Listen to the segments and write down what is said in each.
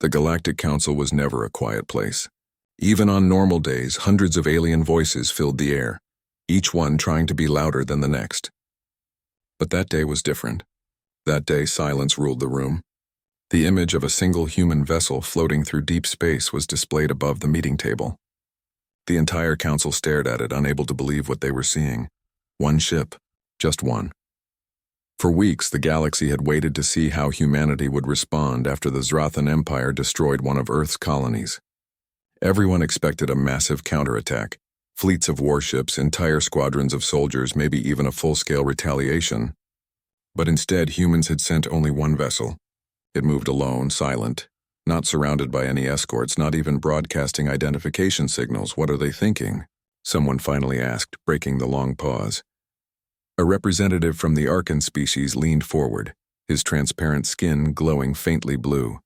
The Galactic Council was never a quiet place. Even on normal days, hundreds of alien voices filled the air, each one trying to be louder than the next. But that day was different. That day, silence ruled the room. The image of a single human vessel floating through deep space was displayed above the meeting table. The entire council stared at it, unable to believe what they were seeing. One ship, just one. For weeks, the galaxy had waited to see how humanity would respond after the Zrathan Empire destroyed one of Earth's colonies. Everyone expected a massive counterattack, fleets of warships, entire squadrons of soldiers, maybe even a full-scale retaliation. But instead, humans had sent only one vessel. It moved alone, silent, not surrounded by any escorts, not even broadcasting identification signals. What are they thinking? Someone finally asked, breaking the long pause. A representative from the Arkan species leaned forward, his transparent skin glowing faintly blue.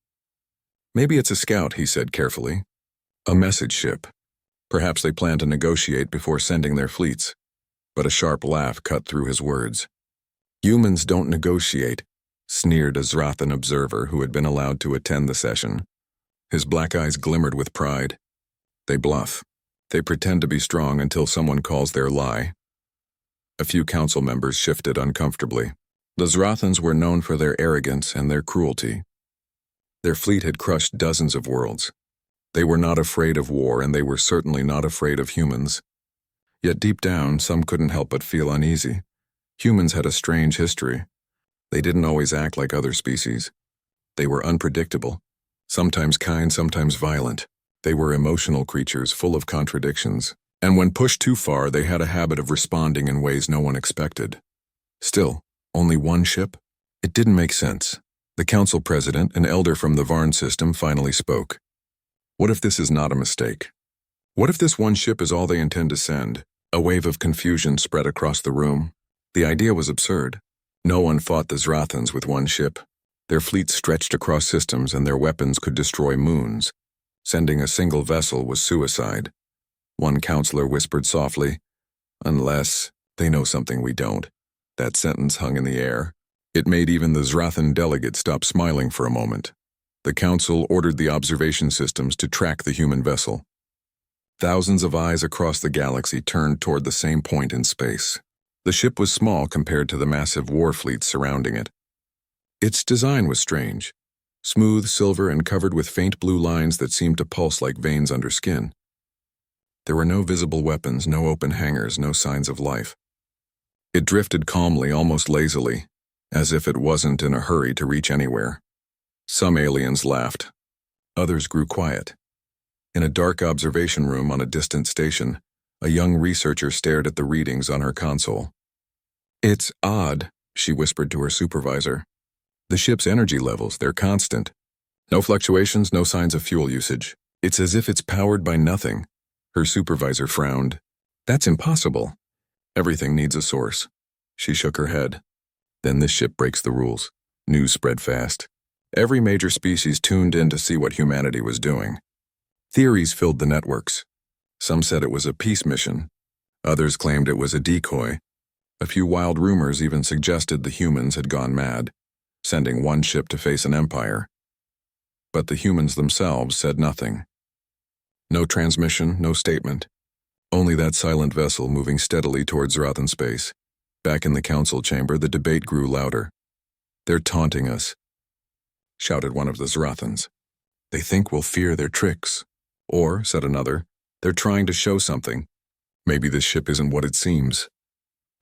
Maybe it's a scout, he said carefully. A message ship. Perhaps they plan to negotiate before sending their fleets. But a sharp laugh cut through his words. Humans don't negotiate, sneered a Zrathan observer who had been allowed to attend the session. His black eyes glimmered with pride. They bluff. They pretend to be strong until someone calls their lie. A few council members shifted uncomfortably. The Zrathans were known for their arrogance and their cruelty. Their fleet had crushed dozens of worlds. They were not afraid of war, and they were certainly not afraid of humans. Yet deep down, some couldn't help but feel uneasy. Humans had a strange history. They didn't always act like other species. They were unpredictable, sometimes kind, sometimes violent. They were emotional creatures full of contradictions, and when pushed too far, they had a habit of responding in ways no one expected. Still, only one ship? It didn't make sense. The council president, an elder from the Varn system, finally spoke. What if this is not a mistake? What if this one ship is all they intend to send? A wave of confusion spread across the room. The idea was absurd. No one fought the Zrathans with one ship. Their fleets stretched across systems, and their weapons could destroy moons. Sending a single vessel was suicide. One counselor whispered softly, "Unless they know something we don't." That sentence hung in the air. It made even the Zrathan delegate stop smiling for a moment. The council ordered the observation systems to track the human vessel. Thousands of eyes across the galaxy turned toward the same point in space. The ship was small compared to the massive war fleets surrounding it. Its design was strange, smooth silver and covered with faint blue lines that seemed to pulse like veins under skin. There were no visible weapons, no open hangars, no signs of life. It drifted calmly, almost lazily, as if it wasn't in a hurry to reach anywhere. Some aliens laughed. Others grew quiet. In a dark observation room on a distant station, a young researcher stared at the readings on her console. "It's odd," she whispered to her supervisor. "The ship's energy levels, they're constant. No fluctuations, no signs of fuel usage. It's as if it's powered by nothing." Her supervisor frowned. "That's impossible. Everything needs a source." She shook her head. "Then this ship breaks the rules." News spread fast. Every major species tuned in to see what humanity was doing. Theories filled the networks. Some said it was a peace mission. Others claimed it was a decoy. A few wild rumors even suggested the humans had gone mad, sending one ship to face an empire. But the humans themselves said nothing. No transmission, no statement. Only that silent vessel moving steadily towards Zrathan space. Back in the council chamber, the debate grew louder. "They're taunting us," shouted one of the Zrathans. "They think we'll fear their tricks." Or, said another, "They're trying to show something. Maybe this ship isn't what it seems."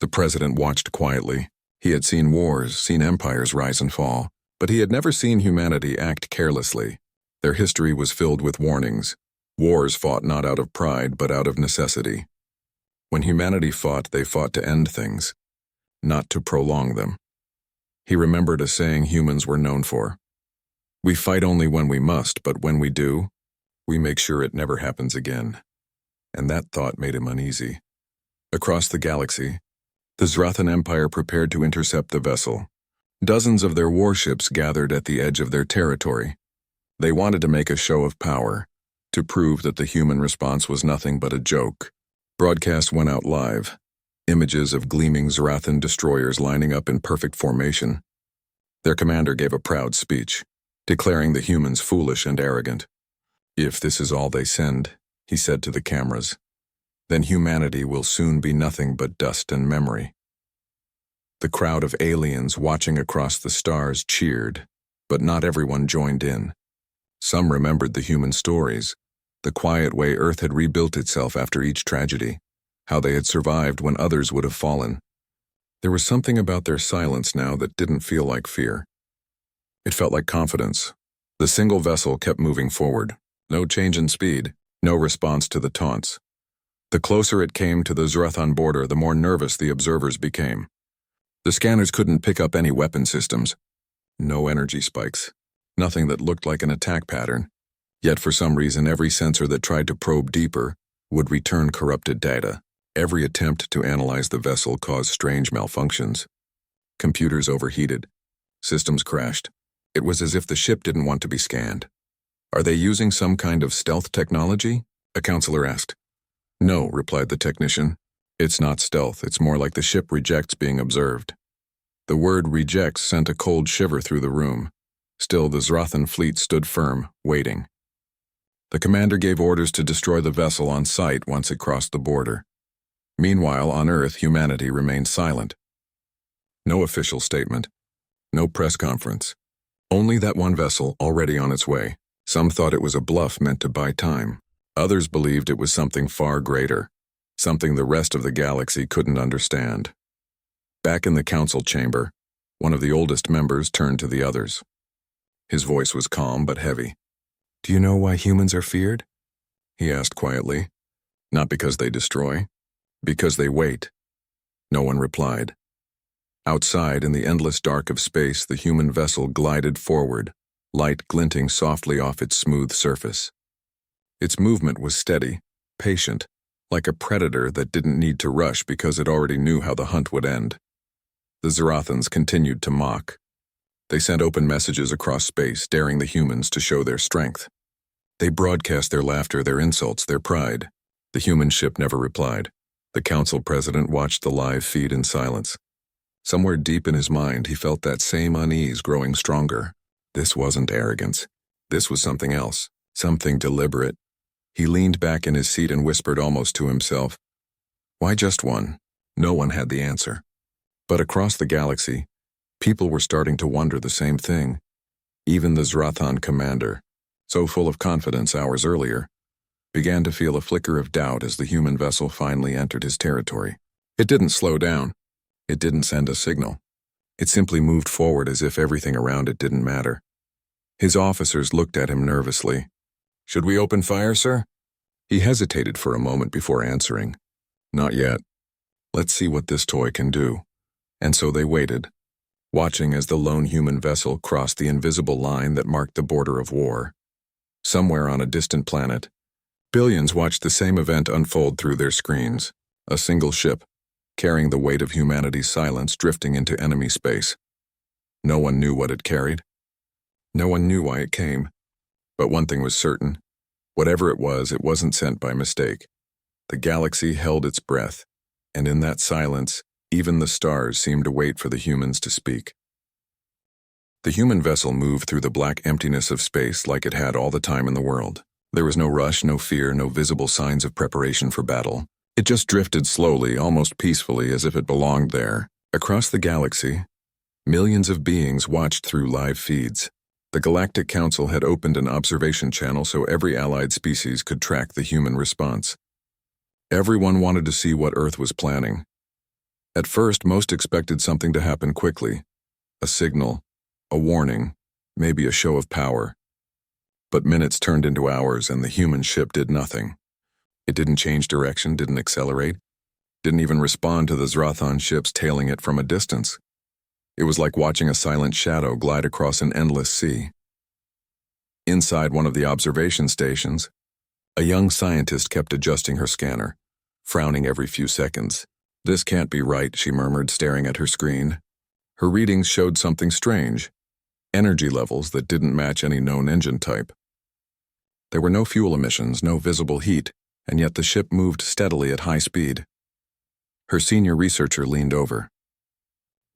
The president watched quietly. He had seen wars, seen empires rise and fall, but he had never seen humanity act carelessly. Their history was filled with warnings. Wars fought not out of pride, but out of necessity. When humanity fought, they fought to end things, not to prolong them. He remembered a saying humans were known for. "We fight only when we must, but when we do, we make sure it never happens again." And that thought made him uneasy. Across the galaxy, the Zrathan Empire prepared to intercept the vessel. Dozens of their warships gathered at the edge of their territory. They wanted to make a show of power, to prove that the human response was nothing but a joke. Broadcast went out live. Images of gleaming Zrathan destroyers lining up in perfect formation. Their commander gave a proud speech. declaring the humans foolish and arrogant. "If this is all they send," he said to the cameras, "then humanity will soon be nothing but dust and memory." The crowd of aliens watching across the stars cheered, but not everyone joined in. Some remembered the human stories, the quiet way Earth had rebuilt itself after each tragedy, how they had survived when others would have fallen. There was something about their silence now that didn't feel like fear. It felt like confidence. The single vessel kept moving forward. No change in speed, no response to the taunts. The closer it came to the Zrathan border, the more nervous the observers became. The scanners couldn't pick up any weapon systems. No energy spikes. Nothing that looked like an attack pattern. Yet for some reason, every sensor that tried to probe deeper would return corrupted data. Every attempt to analyze the vessel caused strange malfunctions. Computers overheated. Systems crashed. It was as if the ship didn't want to be scanned. "Are they using some kind of stealth technology?" a counselor asked. "No," replied the technician. "It's not stealth, it's more like the ship rejects being observed." The word "rejects" sent a cold shiver through the room. Still, the Zrathan fleet stood firm, waiting. The commander gave orders to destroy the vessel on sight once it crossed the border. Meanwhile, on Earth, humanity remained silent. No official statement. No press conference. Only that one vessel already on its way. Some thought it was a bluff meant to buy time. Others believed it was something far greater. Something the rest of the galaxy couldn't understand. Back in the council chamber, one of the oldest members turned to the others. His voice was calm but heavy. "Do you know why humans are feared?" he asked quietly. "Not because they destroy. Because they wait." No one replied. Outside, in the endless dark of space, the human vessel glided forward, light glinting softly off its smooth surface. Its movement was steady, patient, like a predator that didn't need to rush because it already knew how the hunt would end. The Zarathans continued to mock. They sent open messages across space, daring the humans to show their strength. They broadcast their laughter, their insults, their pride. The human ship never replied. The council president watched the live feed in silence. Somewhere deep in his mind, he felt that same unease growing stronger. This wasn't arrogance. This was something else, something deliberate. He leaned back in his seat and whispered almost to himself, "Why just one?" No one had the answer. But across the galaxy, people were starting to wonder the same thing. Even the Zrathan commander, so full of confidence hours earlier, began to feel a flicker of doubt as the human vessel finally entered his territory. It didn't slow down. It didn't send a signal. It simply moved forward as if everything around it didn't matter. His officers looked at him nervously. "Should we open fire, sir?" He hesitated for a moment before answering. "Not yet. Let's see what this toy can do." And so they waited, watching as the lone human vessel crossed the invisible line that marked the border of war. Somewhere on a distant planet, billions watched the same event unfold through their screens. A single ship, carrying the weight of humanity's silence, drifting into enemy space. No one knew what it carried. No one knew why it came. But one thing was certain. Whatever it wasn't sent by mistake. The galaxy held its breath, and in that silence, even the stars seemed to wait for the humans to speak. The human vessel moved through the black emptiness of space like it had all the time in the world. There was no rush, no fear, no visible signs of preparation for battle. It just drifted slowly, almost peacefully, as if it belonged there. Across the galaxy, millions of beings watched through live feeds. The Galactic Council had opened an observation channel so every allied species could track the human response. Everyone wanted to see what Earth was planning. At first, most expected something to happen quickly. A signal, a warning, maybe a show of power. But minutes turned into hours and the human ship did nothing. It didn't change direction, didn't accelerate, didn't even respond to the Zrathan ships tailing it from a distance. It was like watching a silent shadow glide across an endless sea. Inside one of the observation stations, a young scientist kept adjusting her scanner, frowning every few seconds. "This can't be right," she murmured, staring at her screen. Her readings showed something strange, energy levels that didn't match any known engine type. There were no fuel emissions, no visible heat, and yet the ship moved steadily at high speed. Her senior researcher leaned over.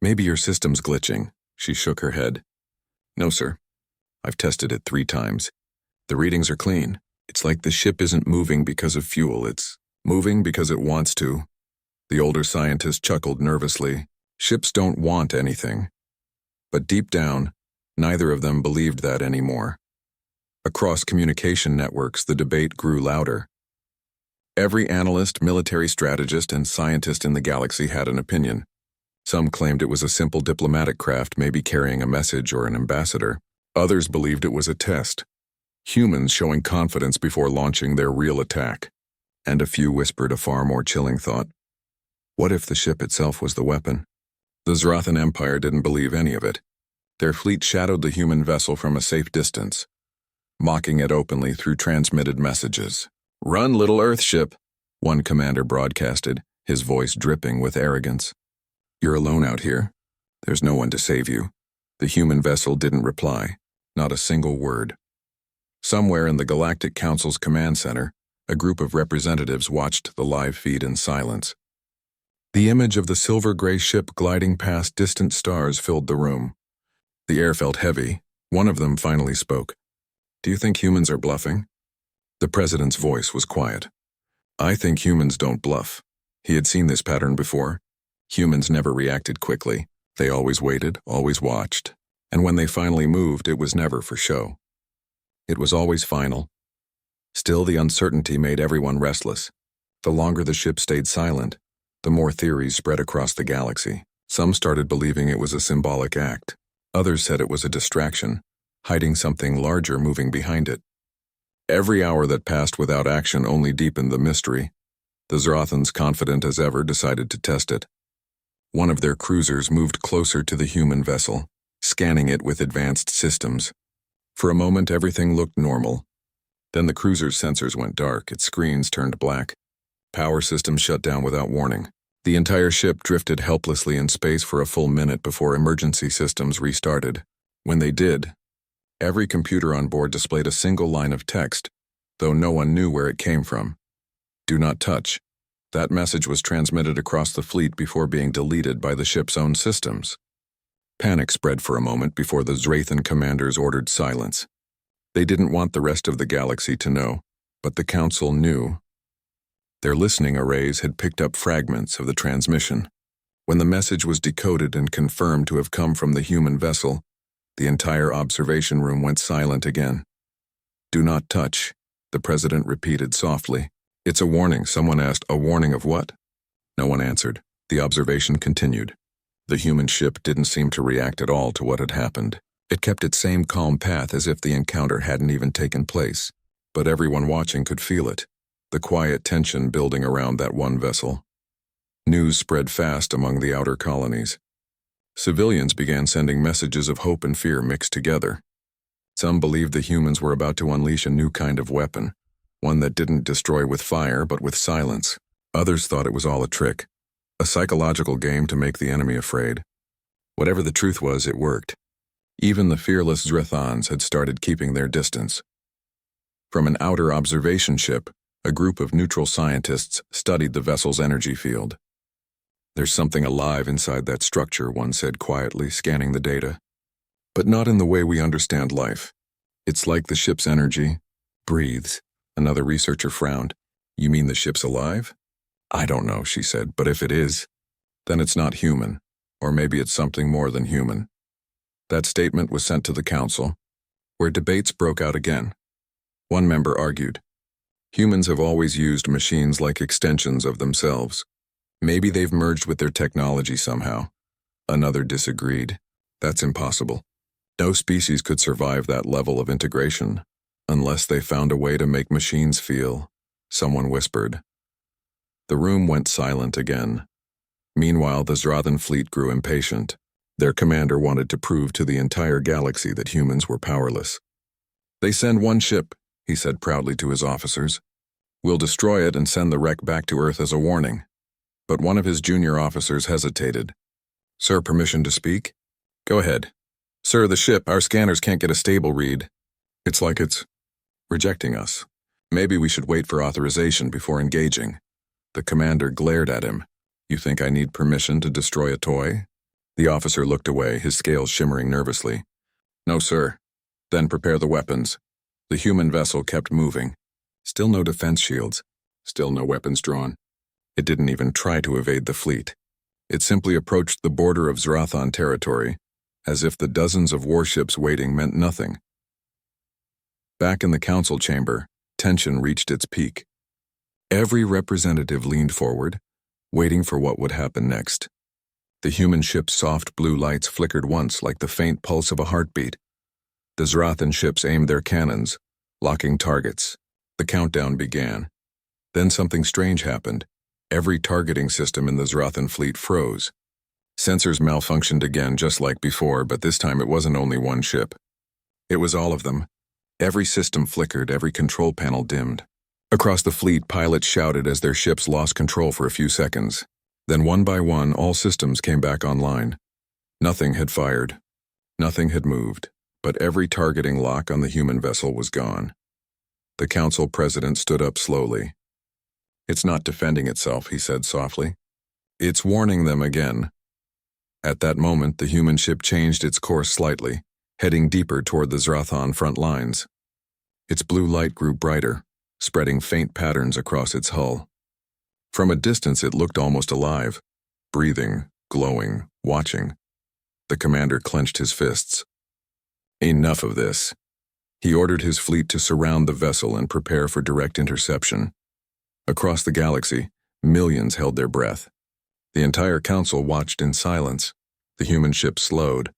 "Maybe your system's glitching." She shook her head. "No, sir. I've tested it 3 times. The readings are clean. It's like the ship isn't moving because of fuel, it's moving because it wants to. The older scientist chuckled nervously. Ships don't want anything. But deep down, neither of them believed that anymore. Across communication networks, the debate grew louder. Every analyst, military strategist, and scientist in the galaxy had an opinion. Some claimed it was a simple diplomatic craft, maybe carrying a message or an ambassador. Others believed it was a test. Humans showing confidence before launching their real attack. And a few whispered a far more chilling thought. What if the ship itself was the weapon? The Zrathan Empire didn't believe any of it. Their fleet shadowed the human vessel from a safe distance, mocking it openly through transmitted messages. "Run, little Earthship," one commander broadcasted, his voice dripping with arrogance. "You're alone out here. There's no one to save you." The human vessel didn't reply, not a single word. Somewhere in the Galactic Council's command center, a group of representatives watched the live feed in silence. The image of the silver-gray ship gliding past distant stars filled the room. The air felt heavy. One of them finally spoke. "Do you think humans are bluffing?" The president's voice was quiet. "I think humans don't bluff." He had seen this pattern before. Humans never reacted quickly. They always waited, always watched. And when they finally moved, it was never for show. It was always final. Still, the uncertainty made everyone restless. The longer the ship stayed silent, the more theories spread across the galaxy. Some started believing it was a symbolic act. Others said it was a distraction, hiding something larger moving behind it. Every hour that passed without action only deepened the mystery. The Zrathans, confident as ever, decided to test it. One of their cruisers moved closer to the human vessel, scanning it with advanced systems. For a moment, everything looked normal. Then the cruiser's sensors went dark, its screens turned black. Power systems shut down without warning. The entire ship drifted helplessly in space for a full minute before emergency systems restarted. When they did, every computer on board displayed a single line of text, though no one knew where it came from. "Do not touch." That message was transmitted across the fleet before being deleted by the ship's own systems. Panic spread for a moment before the Zrathan commanders ordered silence. They didn't want the rest of the galaxy to know, but the Council knew. Their listening arrays had picked up fragments of the transmission. When the message was decoded and confirmed to have come from the human vessel, the entire observation room went silent again. "Do not touch," the president repeated softly. "It's a warning," someone asked. "A warning of what?" No one answered. The observation continued. The human ship didn't seem to react at all to what had happened. It kept its same calm path as if the encounter hadn't even taken place. But everyone watching could feel it, the quiet tension building around that one vessel. News spread fast among the outer colonies. Civilians began sending messages of hope and fear mixed together. Some believed the humans were about to unleash a new kind of weapon, one that didn't destroy with fire but with silence. Others thought it was all a trick, a psychological game to make the enemy afraid. Whatever the truth was, it worked. Even the fearless Zrathans had started keeping their distance. From an outer observation ship, a group of neutral scientists studied the vessel's energy field. "There's something alive inside that structure," one said quietly, scanning the data. "But not in the way we understand life. It's like the ship's energy breathes." Another researcher frowned. "You mean the ship's alive?" "I don't know," she said, "but if it is, then it's not human, or maybe it's something more than human." That statement was sent to the Council, where debates broke out again. One member argued, "Humans have always used machines like extensions of themselves. Maybe they've merged with their technology somehow." Another disagreed. "That's impossible. No species could survive that level of integration, unless they found a way to make machines feel," someone whispered. The room went silent again. Meanwhile, the Zrathan fleet grew impatient. Their commander wanted to prove to the entire galaxy that humans were powerless. "They send one ship," he said proudly to his officers. "We'll destroy it and send the wreck back to Earth as a warning." But one of his junior officers hesitated. "Sir, permission to speak?" "Go ahead." "Sir, the ship, our scanners can't get a stable read. It's like it's rejecting us. Maybe we should wait for authorization before engaging." The commander glared at him. "You think I need permission to destroy a toy?" The officer looked away, his scales shimmering nervously. "No, sir. Then prepare the weapons. The human vessel kept moving. Still no defense shields. Still no weapons drawn. It didn't even try to evade the fleet. It simply approached the border of Zrathan territory, as if the dozens of warships waiting meant nothing. Back in the council chamber, tension reached its peak. Every representative leaned forward, waiting for what would happen next. The human ship's soft blue lights flickered once like the faint pulse of a heartbeat. The Zrathan ships aimed their cannons, locking targets. The countdown began. Then something strange happened. Every targeting system in the Zrathan fleet froze. Sensors malfunctioned again just like before, but this time it wasn't only one ship. It was all of them. Every system flickered, every control panel dimmed. Across the fleet, pilots shouted as their ships lost control for a few seconds. Then one by one, all systems came back online. Nothing had fired. Nothing had moved, but every targeting lock on the human vessel was gone. The council president stood up slowly. "It's not defending itself," he said softly. "It's warning them again." At that moment, the human ship changed its course slightly, heading deeper toward the Zrathan front lines. Its blue light grew brighter, spreading faint patterns across its hull. From a distance, it looked almost alive, breathing, glowing, watching. The commander clenched his fists. Enough of this. He ordered his fleet to surround the vessel and prepare for direct interception. Across the galaxy, millions held their breath. The entire council watched in silence. The human ship slowed.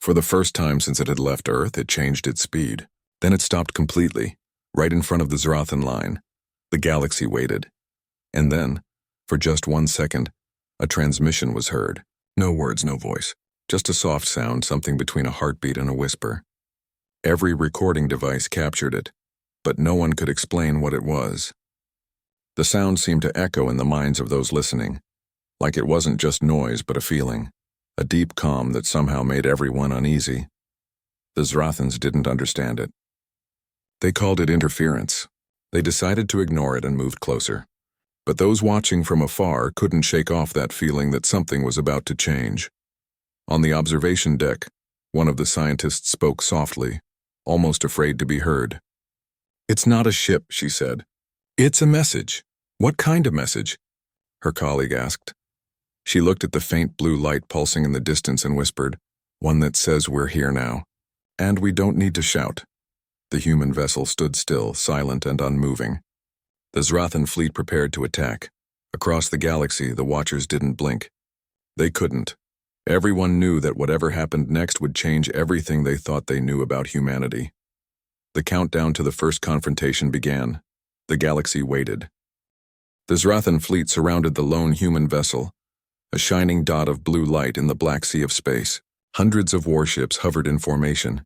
For the first time since it had left Earth, it changed its speed. Then it stopped completely, right in front of the Zrathan line. The galaxy waited. And then, for just 1 second, a transmission was heard. No words, no voice. Just a soft sound, something between a heartbeat and a whisper. Every recording device captured it, but no one could explain what it was. The sound seemed to echo in the minds of those listening, like it wasn't just noise but a feeling, a deep calm that somehow made everyone uneasy. The Zrathans didn't understand it. They called it interference. They decided to ignore it and moved closer. But those watching from afar couldn't shake off that feeling that something was about to change. On the observation deck, one of the scientists spoke softly, almost afraid to be heard. "It's not a ship," she said. "It's a message." "What kind of message?" her colleague asked. She looked at the faint blue light pulsing in the distance and whispered, "One that says we're here now. And we don't need to shout." The human vessel stood still, silent and unmoving. The Zrathan fleet prepared to attack. Across the galaxy, the Watchers didn't blink. They couldn't. Everyone knew that whatever happened next would change everything they thought they knew about humanity. The countdown to the first confrontation began. The galaxy waited. The Zrathan fleet surrounded the lone human vessel, a shining dot of blue light in the black sea of space. Hundreds of warships hovered in formation,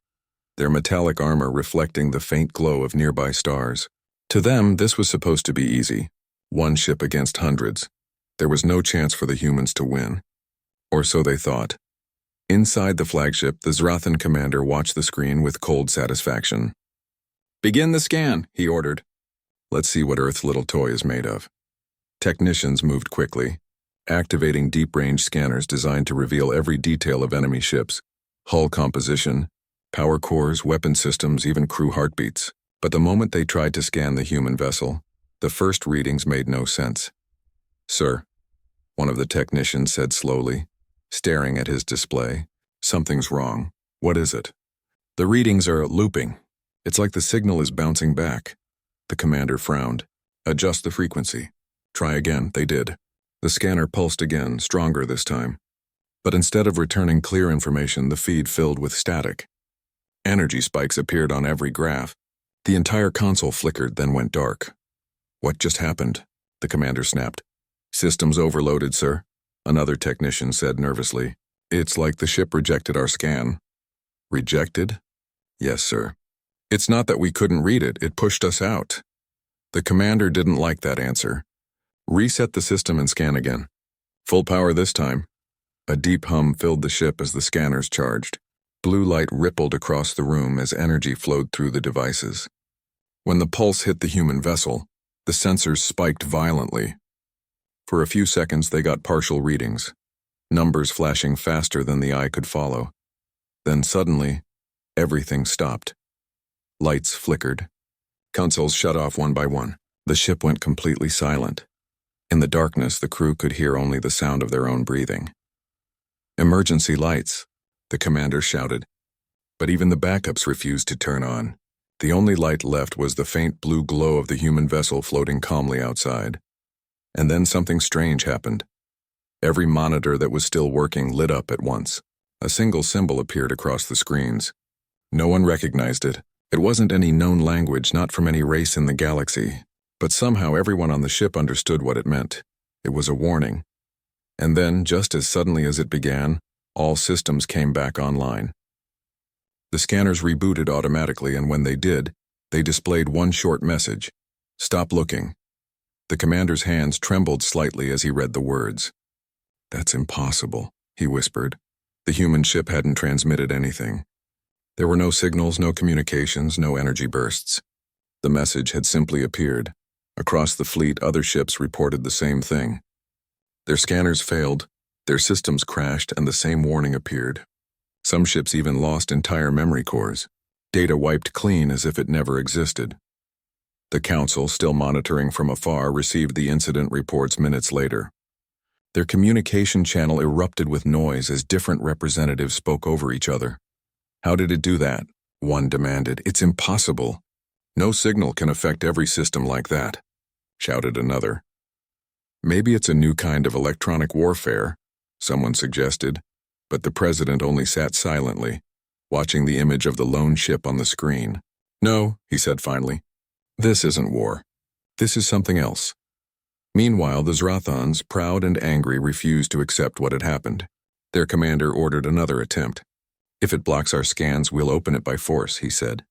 their metallic armor reflecting the faint glow of nearby stars. To them, this was supposed to be easy. One ship against hundreds. There was no chance for the humans to win. Or so they thought. Inside the flagship, the Zrathan commander watched the screen with cold satisfaction. "Begin the scan," he ordered. Let's see what Earth's little toy is made of. Technicians moved quickly, activating deep-range scanners designed to reveal every detail of enemy ships, hull composition, power cores, weapon systems, even crew heartbeats. But the moment they tried to scan the human vessel, the first readings made no sense. "Sir," one of the technicians said slowly, staring at his display, "something's wrong. What is it?" "The readings are looping. It's like the signal is bouncing back." The commander frowned. "Adjust the frequency." "Try again." They did. The scanner pulsed again, stronger this time. But instead of returning clear information, the feed filled with static. Energy spikes appeared on every graph. The entire console flickered, then went dark. "What just happened?" the commander snapped. "Systems overloaded, sir," another technician said nervously. "It's like the ship rejected our scan." "Rejected?" "Yes, sir. It's not that we couldn't read it, it pushed us out." The commander didn't like that answer. "Reset the system and scan again. Full power this time." A deep hum filled the ship as the scanners charged. Blue light rippled across the room as energy flowed through the devices. When the pulse hit the human vessel, the sensors spiked violently. For a few seconds they got partial readings, numbers flashing faster than the eye could follow. Then suddenly, everything stopped. Lights flickered. Consoles shut off one by one. The ship went completely silent. In the darkness, the crew could hear only the sound of their own breathing. "Emergency lights," the commander shouted. But even the backups refused to turn on. The only light left was the faint blue glow of the human vessel floating calmly outside. And then something strange happened. Every monitor that was still working lit up at once. A single symbol appeared across the screens. No one recognized it. It wasn't any known language, not from any race in the galaxy. But somehow everyone on the ship understood what it meant. It was a warning. And then, just as suddenly as it began, all systems came back online. The scanners rebooted automatically, and when they did, they displayed one short message: "Stop looking." The commander's hands trembled slightly as he read the words. "That's impossible," he whispered. The human ship hadn't transmitted anything. There were no signals, no communications, no energy bursts. The message had simply appeared. Across the fleet, other ships reported the same thing. Their scanners failed, their systems crashed, and the same warning appeared. Some ships even lost entire memory cores. Data wiped clean as if it never existed. The Council, still monitoring from afar, received the incident reports minutes later. Their communication channel erupted with noise as different representatives spoke over each other. "How did it do that?" one demanded. "It's impossible. No signal can affect every system like that," shouted another. "Maybe it's a new kind of electronic warfare," someone suggested, but the president only sat silently, watching the image of the lone ship on the screen. "No," he said finally. "This isn't war. This is something else." Meanwhile, the Zrathons, proud and angry, refused to accept what had happened. Their commander ordered another attempt. "If it blocks our scans, we'll open it by force," he said.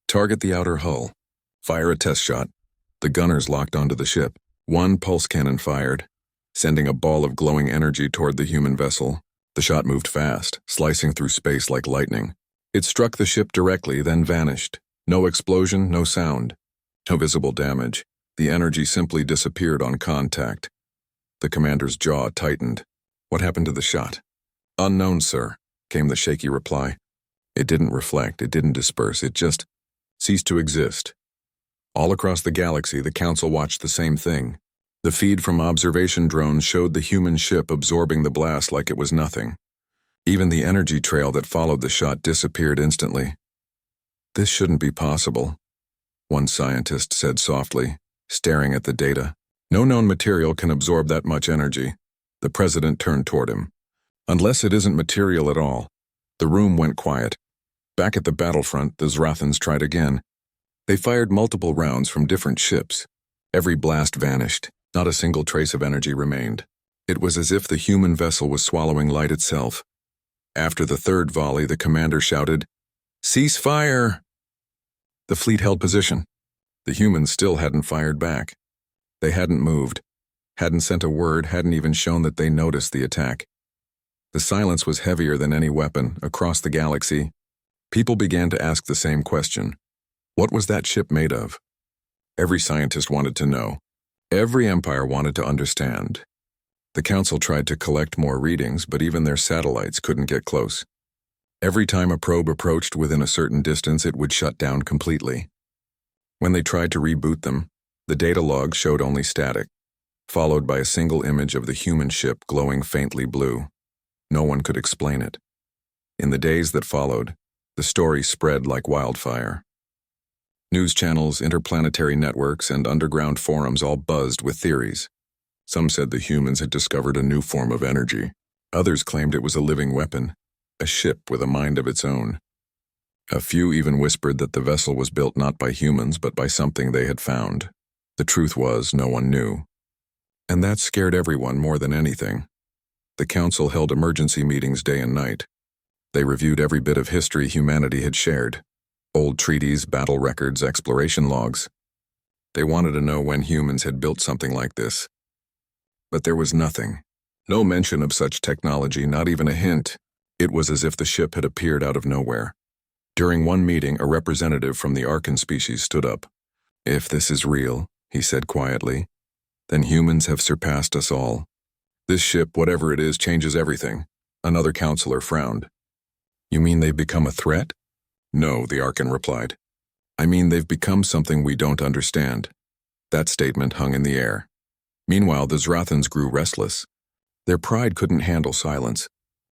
"Target the outer hull. Fire a test shot." The gunners locked onto the ship. One pulse cannon fired, sending a ball of glowing energy toward the human vessel. The shot moved fast, slicing through space like lightning. It struck the ship directly, then vanished. No explosion, no sound. No visible damage. The energy simply disappeared on contact. The commander's jaw tightened. "What happened to the shot?" "Unknown, sir," came the shaky reply. "It didn't reflect, it didn't disperse, it just ceased to exist." All across the galaxy, the Council watched the same thing. The feed from observation drones showed the human ship absorbing the blast like it was nothing. Even the energy trail that followed the shot disappeared instantly. "This shouldn't be possible," one scientist said softly, staring at the data. "No known material can absorb that much energy." The president turned toward him. "Unless it isn't material at all." The room went quiet. Back at the battlefront, the Zrathans tried again. They fired multiple rounds from different ships. Every blast vanished. Not a single trace of energy remained. It was as if the human vessel was swallowing light itself. After the third volley, the commander shouted, "Cease fire!" The fleet held position. The humans still hadn't fired back. They hadn't moved, hadn't sent a word, hadn't even shown that they noticed the attack. The silence was heavier than any weapon. Across the galaxy, people began to ask the same question. What was that ship made of? Every scientist wanted to know. Every empire wanted to understand. The Council tried to collect more readings, but even their satellites couldn't get close. Every time a probe approached within a certain distance, it would shut down completely. When they tried to reboot them, the data logs showed only static, followed by a single image of the human ship glowing faintly blue. No one could explain it. In the days that followed, the story spread like wildfire. News channels, interplanetary networks, and underground forums all buzzed with theories. Some said the humans had discovered a new form of energy. Others claimed it was a living weapon, a ship with a mind of its own. A few even whispered that the vessel was built not by humans but by something they had found. The truth was, no one knew. And that scared everyone more than anything. The Council held emergency meetings day and night. They reviewed every bit of history humanity had shared. Old treaties, battle records, exploration logs. They wanted to know when humans had built something like this. But there was nothing. No mention of such technology, not even a hint. It was as if the ship had appeared out of nowhere. During one meeting, a representative from the Arkan species stood up. "If this is real," he said quietly, "then humans have surpassed us all. This ship, whatever it is, changes everything." Another counselor frowned. "You mean they've become a threat?" "No," the Arkan replied. I mean, they've become something we don't understand. That statement hung in the air. Meanwhile, the Zrathans grew restless. Their pride couldn't handle silence.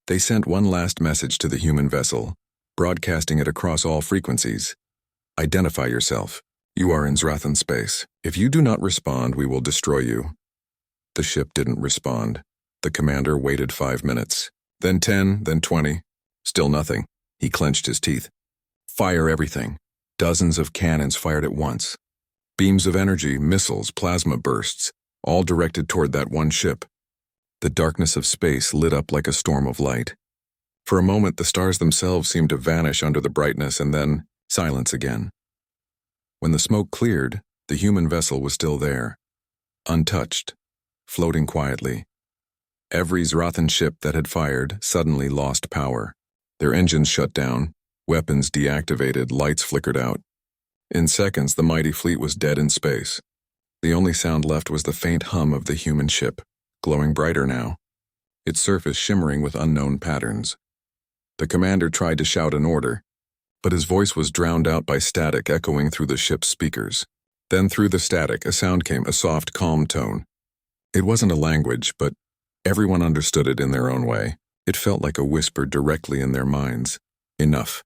They sent one last message to the human vessel, broadcasting it across all frequencies. Identify yourself. You are in Zrathan space. If you do not respond, we will destroy you. The ship didn't respond. The commander waited 5 minutes. Then 10, then 20. Still nothing. He clenched his teeth. Fire everything. Dozens of cannons fired at once. Beams of energy, missiles, plasma bursts, all directed toward that one ship. The darkness of space lit up like a storm of light. For a moment, the stars themselves seemed to vanish under the brightness, and then silence again. When the smoke cleared, the human vessel was still there, untouched, floating quietly. Every Zrathan ship that had fired suddenly lost power. Their engines shut down, weapons deactivated, lights flickered out. In seconds, the mighty fleet was dead in space. The only sound left was the faint hum of the human ship, glowing brighter now, its surface shimmering with unknown patterns. The commander tried to shout an order, but his voice was drowned out by static echoing through the ship's speakers. Then through the static, a sound came, a soft, calm tone. It wasn't a language, but everyone understood it in their own way. It felt like a whisper directly in their minds. Enough.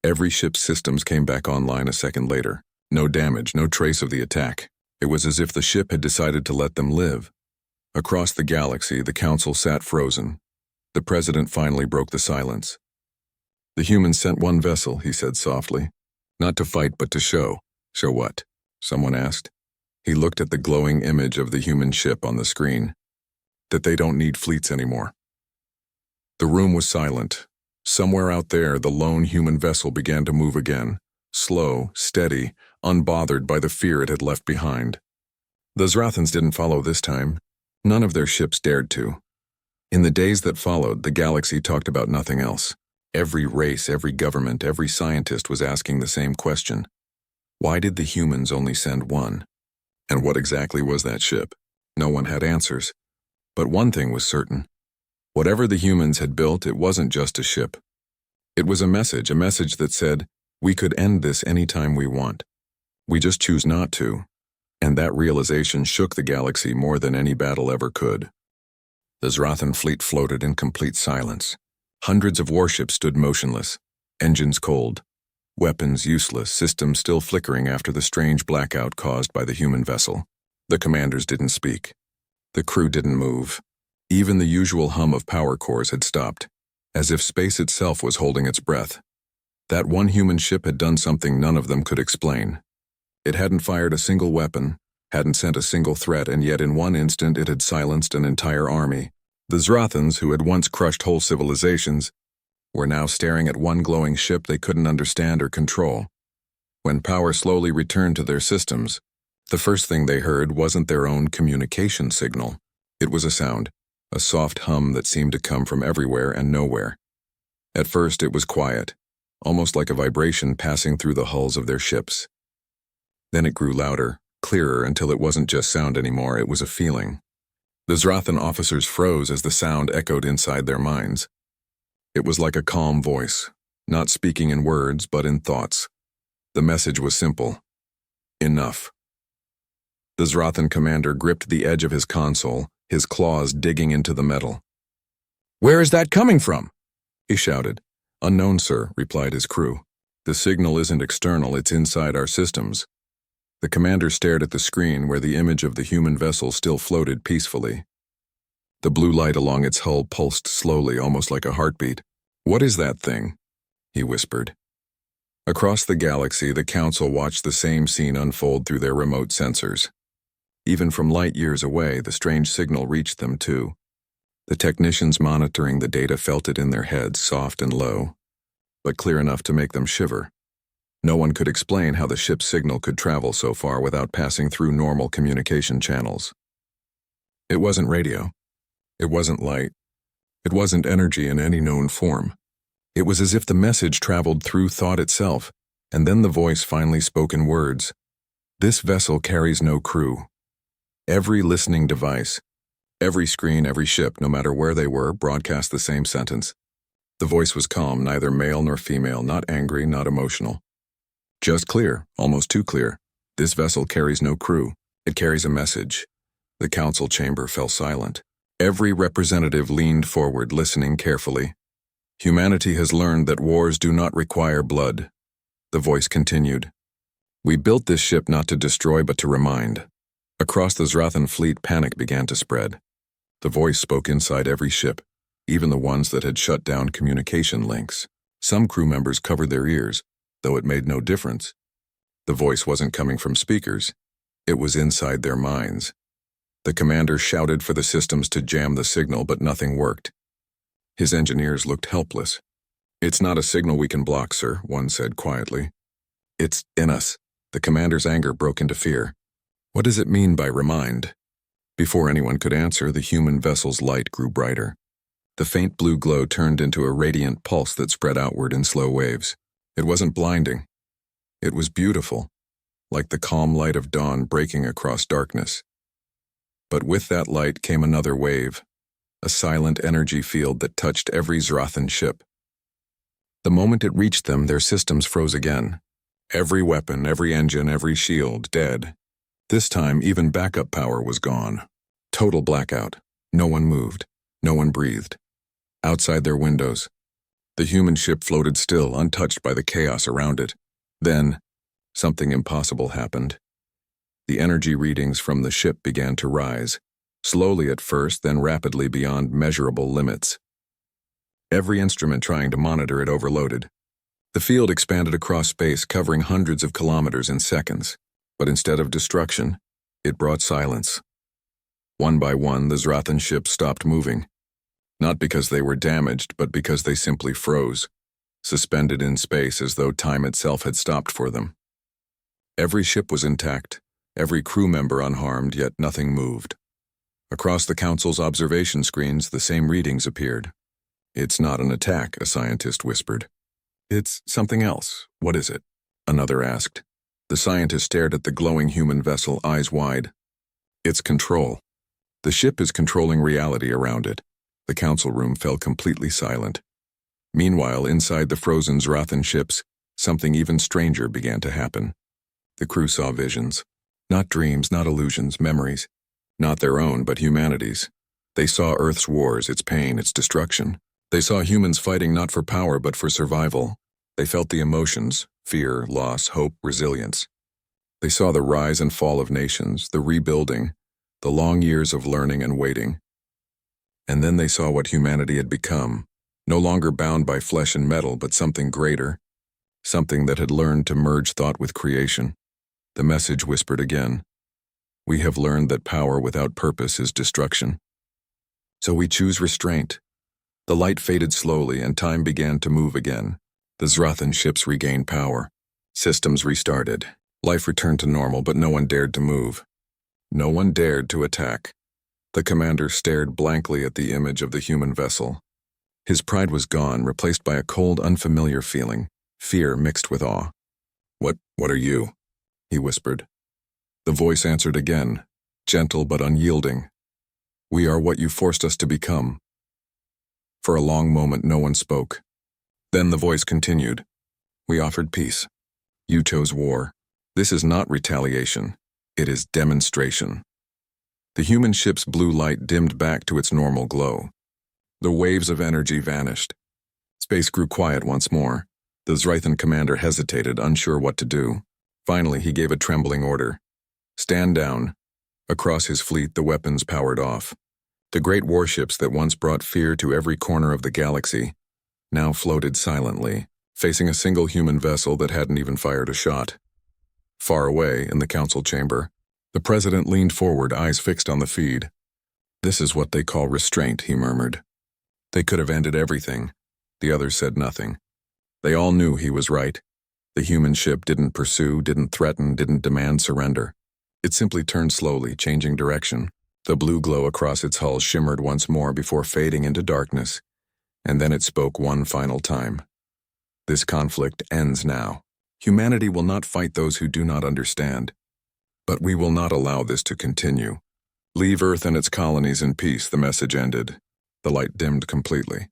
Every ship's systems came back online a second later. No damage, no trace of the attack. It was as if the ship had decided to let them live. Across the galaxy, the council sat frozen. The president finally broke the silence. The humans sent one vessel, he said softly. Not to fight, but to show. Show what? Someone asked. He looked at the glowing image of the human ship on the screen. That they don't need fleets anymore. The room was silent. Somewhere out there, the lone human vessel began to move again. Slow, steady, unbothered by the fear it had left behind. The Zrathans didn't follow this time. None of their ships dared to. In the days that followed, the galaxy talked about nothing else. Every race, every government, every scientist was asking the same question. Why did the humans only send one? And what exactly was that ship? No one had answers. But one thing was certain. Whatever the humans had built, it wasn't just a ship. It was a message that said, we could end this anytime we want. We just choose not to. And that realization shook the galaxy more than any battle ever could. The Zrathan fleet floated in complete silence. Hundreds of warships stood motionless, engines cold, weapons useless, systems still flickering after the strange blackout caused by the human vessel. The commanders didn't speak. The crew didn't move. Even the usual hum of power cores had stopped, as if space itself was holding its breath. That one human ship had done something none of them could explain. It hadn't fired a single weapon, hadn't sent a single threat, and yet in one instant it had silenced an entire army. The Zrathans, who had once crushed whole civilizations, were now staring at one glowing ship they couldn't understand or control. When power slowly returned to their systems, the first thing they heard wasn't their own communication signal. It was a sound, a soft hum that seemed to come from everywhere and nowhere. At first it was quiet, almost like a vibration passing through the hulls of their ships. Then it grew louder, clearer, until it wasn't just sound anymore, it was a feeling. The Zrathan officers froze as the sound echoed inside their minds. It was like a calm voice, not speaking in words but in thoughts. The message was simple. Enough. The Zrathan commander gripped the edge of his console, his claws digging into the metal. "Where is that coming from?" he shouted. "Unknown, sir," replied his crew. "The signal isn't external, it's inside our systems." The commander stared at the screen where the image of the human vessel still floated peacefully. The blue light along its hull pulsed slowly, almost like a heartbeat. "What is that thing?" he whispered. Across the galaxy, the council watched the same scene unfold through their remote sensors. Even from light years away, the strange signal reached them too. The technicians monitoring the data felt it in their heads, soft and low, but clear enough to make them shiver. No one could explain how the ship's signal could travel so far without passing through normal communication channels. It wasn't radio. It wasn't light. It wasn't energy in any known form. It was as if the message traveled through thought itself, and then the voice finally spoke in words. "This vessel carries no crew." Every listening device, every screen, every ship, no matter where they were, broadcast the same sentence. The voice was calm, neither male nor female, not angry, not emotional. Just clear, almost too clear. This vessel carries no crew. It carries a message. The council chamber fell silent. Every representative leaned forward, listening carefully. Humanity has learned that wars do not require blood. The voice continued. We built this ship not to destroy but to remind. Across the Zrathan fleet, panic began to spread. The voice spoke inside every ship, even the ones that had shut down communication links. Some crew members covered their ears, though it made no difference. The voice wasn't coming from speakers. It was inside their minds. The commander shouted for the systems to jam the signal, but nothing worked. His engineers looked helpless. It's not a signal we can block, sir, one said quietly. It's in us. The commander's anger broke into fear. What does it mean by remind? Before anyone could answer, the human vessel's light grew brighter. The faint blue glow turned into a radiant pulse that spread outward in slow waves. It wasn't blinding. It was beautiful, like the calm light of dawn breaking across darkness. But with that light came another wave, a silent energy field that touched every Zrathan ship. The moment it reached them, their systems froze again. Every weapon, every engine, every shield, dead. This time, even backup power was gone. Total blackout. No one moved. No one breathed. Outside their windows, the human ship floated still, untouched by the chaos around it. Then, something impossible happened. The energy readings from the ship began to rise, slowly at first, then rapidly beyond measurable limits. Every instrument trying to monitor it overloaded. The field expanded across space, covering hundreds of kilometers in seconds. But instead of destruction, it brought silence. One by one, the Zrathan ships stopped moving. Not because they were damaged, but because they simply froze, suspended in space as though time itself had stopped for them. Every ship was intact, every crew member unharmed, yet nothing moved. Across the council's observation screens, the same readings appeared. It's not an attack, a scientist whispered. It's something else. What is it? Another asked. The scientist stared at the glowing human vessel, eyes wide. It's control. The ship is controlling reality around it. The council room fell completely silent. Meanwhile, inside the frozen Zrathan ships, something even stranger began to happen. The crew saw visions. Not dreams, not illusions, memories. Not their own, but humanity's. They saw Earth's wars, its pain, its destruction. They saw humans fighting not for power, but for survival. They felt the emotions, fear, loss, hope, resilience. They saw the rise and fall of nations, the rebuilding, the long years of learning and waiting. And then they saw what humanity had become, no longer bound by flesh and metal, but something greater, something that had learned to merge thought with creation. The message whispered again. We have learned that power without purpose is destruction. So we choose restraint. The light faded slowly and time began to move again. The Zrathan ships regained power. Systems restarted. Life returned to normal, but no one dared to move. No one dared to attack. The commander stared blankly at the image of the human vessel. His pride was gone, replaced by a cold, unfamiliar feeling, fear mixed with awe. What are you? He whispered. The voice answered again, gentle but unyielding. We are what you forced us to become. For a long moment, no one spoke. Then the voice continued. We offered peace. You chose war. This is not retaliation. It is demonstration. The human ship's blue light dimmed back to its normal glow. The waves of energy vanished. Space grew quiet once more. The Zrathan commander hesitated, unsure what to do. Finally, he gave a trembling order. Stand down. Across his fleet, the weapons powered off. The great warships that once brought fear to every corner of the galaxy now floated silently, facing a single human vessel that hadn't even fired a shot. Far away, in the council chamber, the president leaned forward, eyes fixed on the feed. This is what they call restraint, he murmured. They could have ended everything. The others said nothing. They all knew he was right. The human ship didn't pursue, didn't threaten, didn't demand surrender. It simply turned slowly, changing direction. The blue glow across its hull shimmered once more before fading into darkness, and then it spoke one final time. This conflict ends now. Humanity will not fight those who do not understand. But we will not allow this to continue. Leave Earth and its colonies in peace, the message ended. The light dimmed completely.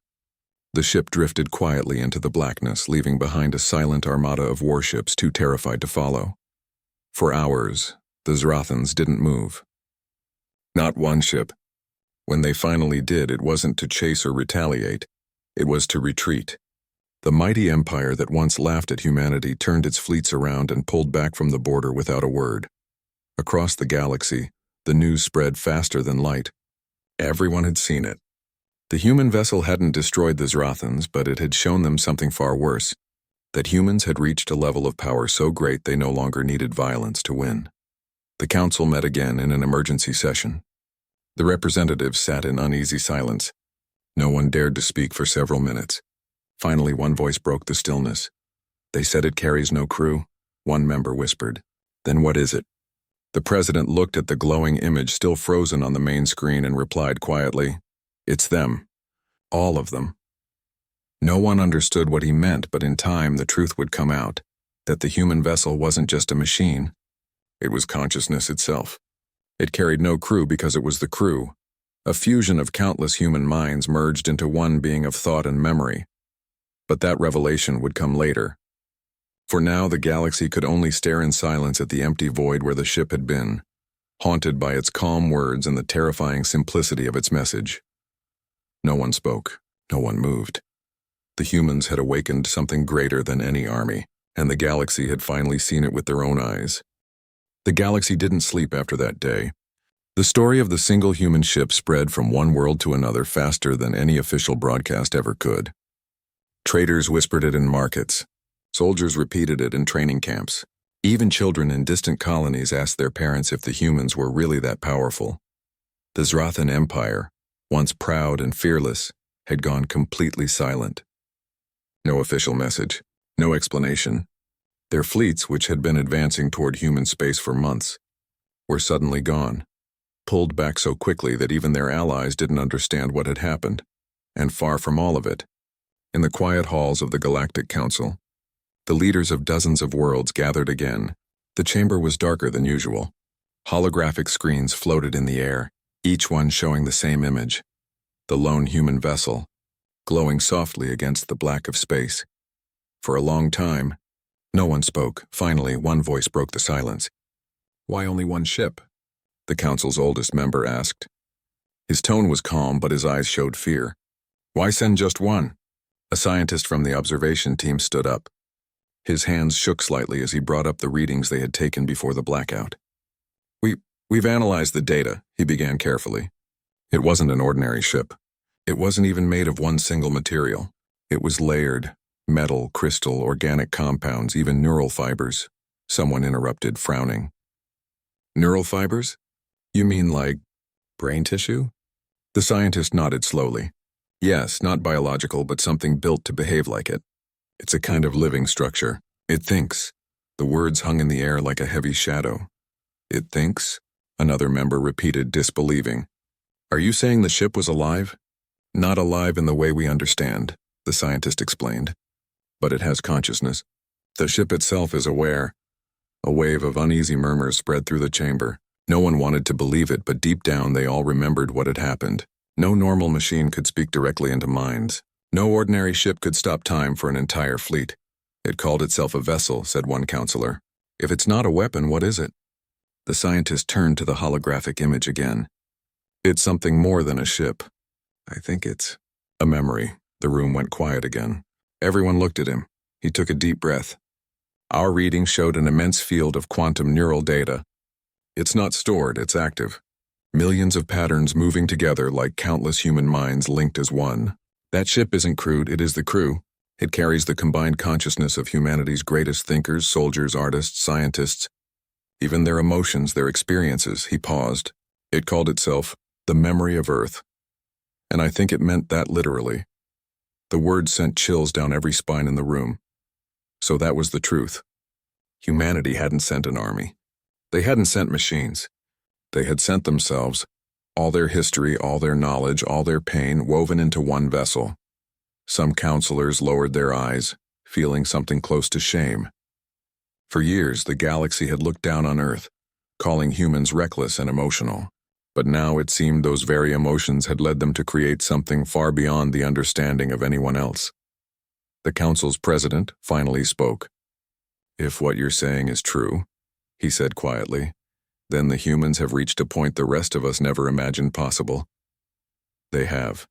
The ship drifted quietly into the blackness, leaving behind a silent armada of warships too terrified to follow. For hours, the Zrathans didn't move. Not one ship. When they finally did, it wasn't to chase or retaliate. It was to retreat. The mighty empire that once laughed at humanity turned its fleets around and pulled back from the border without a word. Across the galaxy, the news spread faster than light. Everyone had seen it. The human vessel hadn't destroyed the Zrathans, but it had shown them something far worse, that humans had reached a level of power so great they no longer needed violence to win. The council met again in an emergency session. The representatives sat in uneasy silence. No one dared to speak for several minutes. Finally, one voice broke the stillness. "They said it carries no crew," one member whispered. "Then what is it?" The president looked at the glowing image still frozen on the main screen and replied quietly, "It's them. All of them." No one understood what he meant, but in time the truth would come out, that the human vessel wasn't just a machine. It was consciousness itself. It carried no crew because it was the crew, a fusion of countless human minds merged into one being of thought and memory. But that revelation would come later. For now, the galaxy could only stare in silence at the empty void where the ship had been, haunted by its calm words and the terrifying simplicity of its message. No one spoke. No one moved. The humans had awakened something greater than any army, and the galaxy had finally seen it with their own eyes. The galaxy didn't sleep after that day. The story of the single human ship spread from one world to another faster than any official broadcast ever could. Traders whispered it in markets. Soldiers repeated it in training camps. Even children in distant colonies asked their parents if the humans were really that powerful. The Zrathan Empire, once proud and fearless, had gone completely silent. No official message, no explanation. Their fleets, which had been advancing toward human space for months, were suddenly gone, pulled back so quickly that even their allies didn't understand what had happened. And far from all of it, in the quiet halls of the Galactic Council, the leaders of dozens of worlds gathered again. The chamber was darker than usual. Holographic screens floated in the air, each one showing the same image, the lone human vessel, glowing softly against the black of space. For a long time, no one spoke. Finally, one voice broke the silence. "Why only one ship?" the council's oldest member asked. His tone was calm, but his eyes showed fear. "Why send just one?" A scientist from the observation team stood up. His hands shook slightly as he brought up the readings they had taken before the blackout. We've analyzed the data," he began carefully. It wasn't an ordinary ship. It wasn't even made of one single material. It was layered, metal, crystal, organic compounds, even neural fibers. Someone interrupted, frowning. "Neural fibers? You mean like brain tissue?" The scientist nodded slowly. "Yes, not biological, but something built to behave like it. It's a kind of living structure. It thinks." The words hung in the air like a heavy shadow. "It thinks?" Another member repeated, disbelieving. "Are you saying the ship was alive?" "Not alive in the way we understand," the scientist explained. "But it has consciousness. The ship itself is aware." A wave of uneasy murmurs spread through the chamber. No one wanted to believe it, but deep down they all remembered what had happened. No normal machine could speak directly into minds. No ordinary ship could stop time for an entire fleet. "It called itself a vessel," said one counselor. "If it's not a weapon, what is it?" The scientist turned to the holographic image again. "It's something more than a ship. I think it's a memory." The room went quiet again. Everyone looked at him. He took a deep breath. "Our readings showed an immense field of quantum neural data. It's not stored, it's active. Millions of patterns moving together like countless human minds linked as one. That ship isn't crewed, it is the crew. It carries the combined consciousness of humanity's greatest thinkers, soldiers, artists, scientists, even their emotions, their experiences." He paused. "It called itself the memory of Earth. And I think it meant that literally." The words sent chills down every spine in the room. So that was the truth. Humanity hadn't sent an army. They hadn't sent machines. They had sent themselves, all their history, all their knowledge, all their pain, woven into one vessel. Some counselors lowered their eyes, feeling something close to shame. For years, the galaxy had looked down on Earth, calling humans reckless and emotional. But now it seemed those very emotions had led them to create something far beyond the understanding of anyone else. The council's president finally spoke. "If what you're saying is true," he said quietly, "then the humans have reached a point the rest of us never imagined possible." "They have,"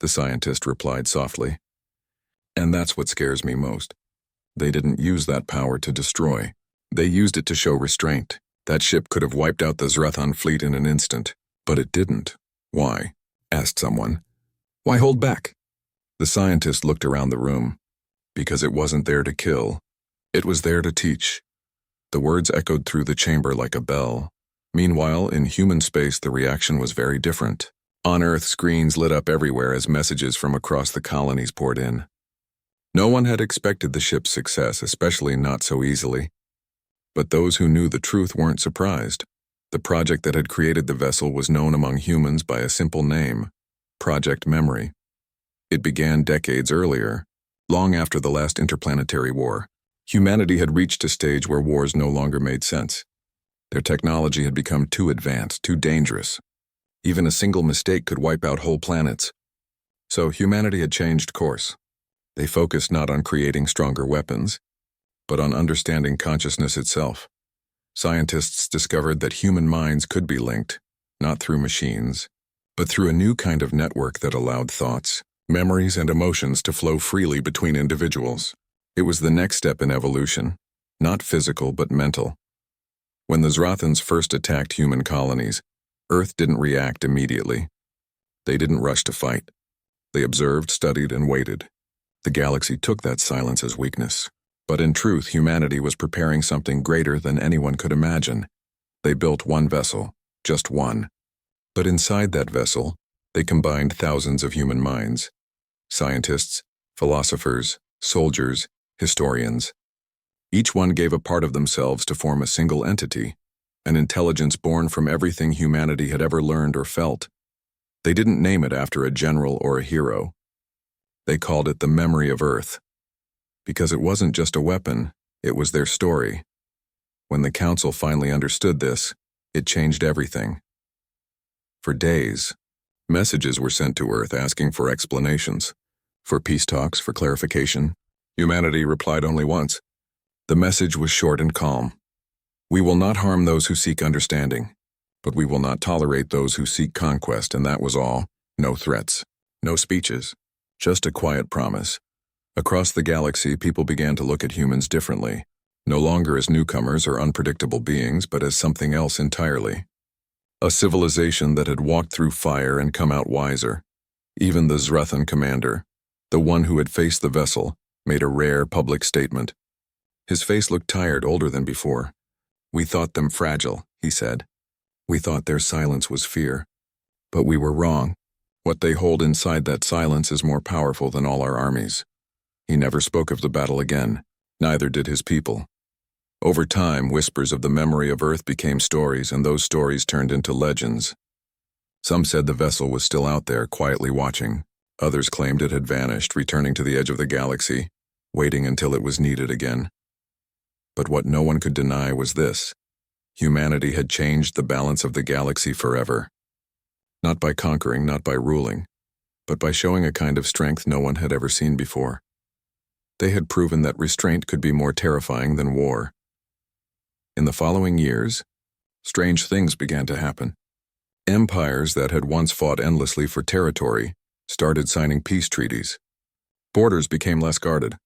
the scientist replied softly. "And that's what scares me most. They didn't use that power to destroy. They used it to show restraint. That ship could have wiped out the Zrathan fleet in an instant, but it didn't." "Why?" asked someone. "Why hold back?" The scientist looked around the room. "Because it wasn't there to kill. It was there to teach." The words echoed through the chamber like a bell. Meanwhile, in human space, the reaction was very different. On Earth, screens lit up everywhere as messages from across the colonies poured in. No one had expected the ship's success, especially not so easily. But those who knew the truth weren't surprised. The project that had created the vessel was known among humans by a simple name: Project Memory. It began decades earlier, long after the last interplanetary war. Humanity had reached a stage where wars no longer made sense. Their technology had become too advanced, too dangerous. Even a single mistake could wipe out whole planets. So humanity had changed course. They focused not on creating stronger weapons, but on understanding consciousness itself. Scientists discovered that human minds could be linked, not through machines, but through a new kind of network that allowed thoughts, memories, and emotions to flow freely between individuals. It was the next step in evolution, not physical but mental. When the Zrathans first attacked human colonies, Earth didn't react immediately. They didn't rush to fight. They observed, studied, and waited. The galaxy took that silence as weakness. But in truth, humanity was preparing something greater than anyone could imagine. They built one vessel, just one. But inside that vessel, they combined thousands of human minds. Scientists, philosophers, soldiers, historians. Each one gave a part of themselves to form a single entity, an intelligence born from everything humanity had ever learned or felt. They didn't name it after a general or a hero. They called it the memory of Earth. Because it wasn't just a weapon, it was their story. When the Council finally understood this, it changed everything. For days, messages were sent to Earth asking for explanations, for peace talks, for clarification. Humanity replied only once. The message was short and calm. "We will not harm those who seek understanding, but we will not tolerate those who seek conquest," and that was all. No threats, no speeches, just a quiet promise. Across the galaxy, people began to look at humans differently, no longer as newcomers or unpredictable beings, but as something else entirely. A civilization that had walked through fire and come out wiser. Even the Zrathan commander, the one who had faced the vessel, made a rare public statement. His face looked tired, older than before. "We thought them fragile," he said. "We thought their silence was fear. But we were wrong. What they hold inside that silence is more powerful than all our armies." He never spoke of the battle again, neither did his people. Over time, whispers of the memory of Earth became stories, and those stories turned into legends. Some said the vessel was still out there, quietly watching. Others claimed it had vanished, returning to the edge of the galaxy, waiting until it was needed again. But what no one could deny was this: humanity had changed the balance of the galaxy forever. Not by conquering, not by ruling, but by showing a kind of strength no one had ever seen before. They had proven that restraint could be more terrifying than war. In the following years, strange things began to happen. Empires that had once fought endlessly for territory started signing peace treaties. Borders became less guarded.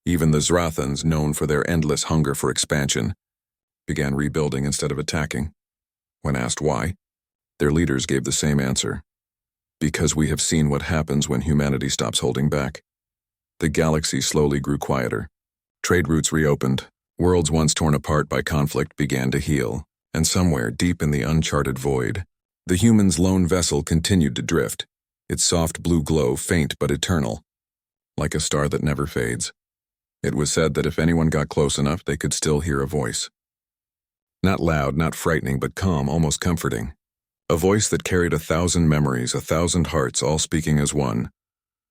Even the Zrathans, known for their endless hunger for expansion, began rebuilding instead of attacking. When asked why, their leaders gave the same answer: "Because we have seen what happens when humanity stops holding back." The galaxy slowly grew quieter. Trade routes reopened. Worlds once torn apart by conflict began to heal. And somewhere deep in the uncharted void, the humans' lone vessel continued to drift, its soft blue glow faint but eternal, like a star that never fades. It was said that if anyone got close enough, they could still hear a voice. Not loud, not frightening, but calm, almost comforting. A voice that carried 1,000 memories, 1,000 hearts, all speaking as one.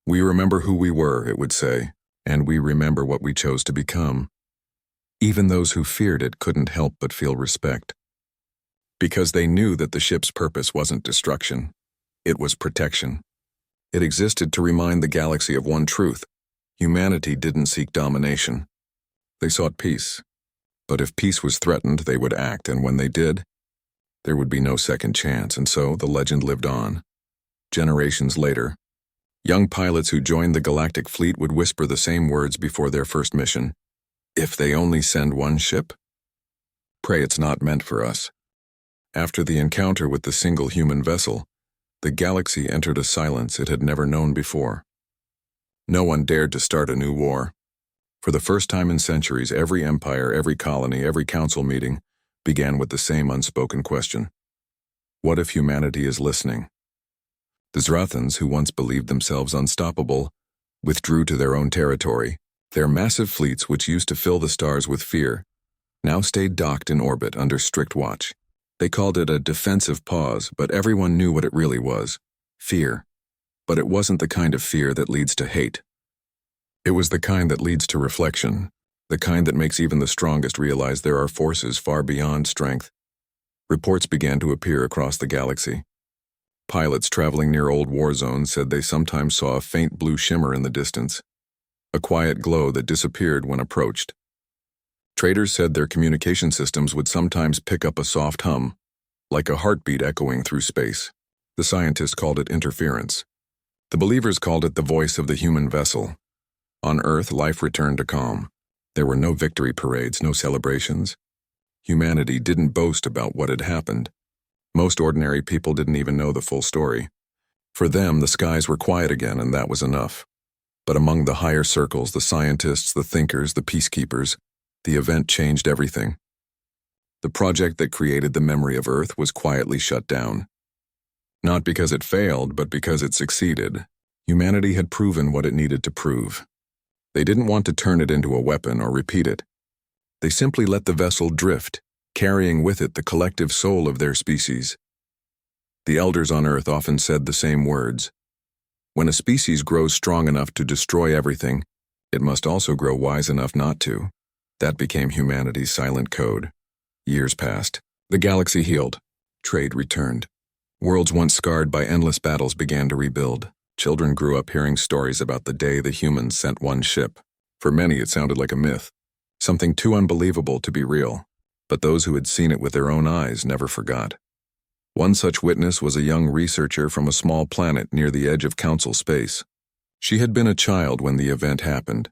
"We remember who we were," it would say, "and we remember what we chose to become." Even those who feared it couldn't help but feel respect. Because they knew that the ship's purpose wasn't destruction. It was protection. It existed to remind the galaxy of one truth. Humanity didn't seek domination. They sought peace. But if peace was threatened, they would act, and when they did, there would be no second chance, and so the legend lived on. Generations later, young pilots who joined the Galactic fleet would whisper the same words before their first mission. If they only send one ship, pray it's not meant for us. After the encounter with the single human vessel, the galaxy entered a silence it had never known before. No one dared to start a new war. For the first time in centuries, every empire, every colony, every council meeting began with the same unspoken question. What if humanity is listening? The Zrathans, who once believed themselves unstoppable, withdrew to their own territory. Their massive fleets, which used to fill the stars with fear, now stayed docked in orbit under strict watch. They called it a defensive pause, but everyone knew what it really was. Fear. But it wasn't the kind of fear that leads to hate. It was the kind that leads to reflection, the kind that makes even the strongest realize there are forces far beyond strength. Reports began to appear across the galaxy. Pilots traveling near old war zones said they sometimes saw a faint blue shimmer in the distance, a quiet glow that disappeared when approached. Traders said their communication systems would sometimes pick up a soft hum, like a heartbeat echoing through space. The scientists called it interference. The believers called it the voice of the human vessel. On Earth, life returned to calm. There were no victory parades, no celebrations. Humanity didn't boast about what had happened. Most ordinary people didn't even know the full story. For them, the skies were quiet again, and that was enough. But among the higher circles, the scientists, the thinkers, the peacekeepers, the event changed everything. The project that created the memory of Earth was quietly shut down. Not because it failed, but because it succeeded. Humanity had proven what it needed to prove. They didn't want to turn it into a weapon or repeat it. They simply let the vessel drift, carrying with it the collective soul of their species. The elders on Earth often said the same words. When a species grows strong enough to destroy everything, it must also grow wise enough not to. That became humanity's silent code. Years passed. The galaxy healed. Trade returned. Worlds once scarred by endless battles began to rebuild. Children grew up hearing stories about the day the humans sent one ship. For many, it sounded like a myth, something too unbelievable to be real. But those who had seen it with their own eyes never forgot. One such witness was a young researcher from a small planet near the edge of Council space. She had been a child when the event happened,